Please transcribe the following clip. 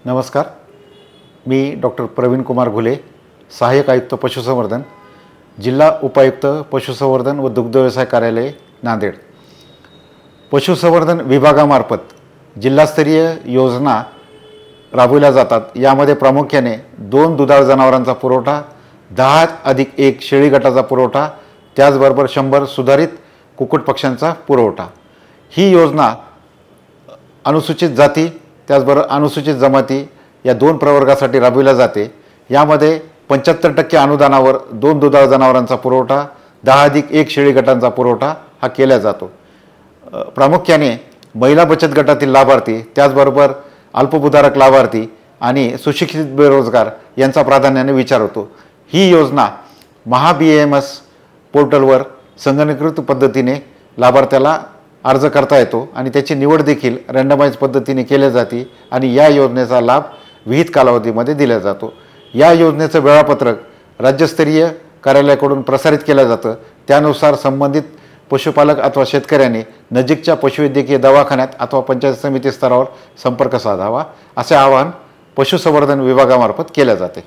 नमस्कार, मी डॉक्टर प्रवीण कुमार घुले, सहाय्यक आयुक्त पशुसंवर्धन, जिल्हा उपायुक्त पशुसंवर्धन व दुग्धव्यवसाय कार्यालय नांदेड। पशुसंवर्धन विभागामार्फत जिल्हास्तरीय योजना राबविल्या जातात। यामध्ये प्रामुख्याने 2 दुधाळ जनावरांचा पुरवठा, 10+1 शेळी गटाचा पुरवठा, त्याचबरोबर 100 सुधारित कुक्कुट पक्ष्यांचा पुरवठा। ही योजना अनुसूचित जाती त्याचबरोबर अनुसूचित जमाती या 2 प्रवर्गासाठी राबविल्या जाते। यामध्ये 75% अनुदानावर 2 दुधाळ जनावरांचा पुरवठा, 10+1 शेळी गटांचा पुरवठा हा केला जातो। प्रामुख्याने महिला बचत गटातील लाभार्थी, त्याचबरोबर अल्पभूधारक लाभार्थी आणि सुशिक्षित बेरोजगार यांचा प्राधान्याने विचार होतो। ही योजना महाBAMS पोर्टलवर संगणकीकृत पद्धतीने लाभार्थ्याला अर्ज करता येतो आणि त्याची निवड देखील रँडमाइज पद्धतीने केली जाते आणि या योजनेचा लाभ विहित कालावधीमध्ये दिला जातो। या योजनेचं वेळापत्रक राज्यस्तरीय कार्यालयाकडून प्रसारित केलं जातं। त्यानुसार संबंधित पशुपालक अथवा शेतकऱ्यांनी नजीकच्या पशुवैद्यकीय दवाखान्यात अथवा पंचायत समिती स्तरावर संपर्क साधावा, असे आवाहन पशुसंवर्धन विभागामार्फत केले जाते।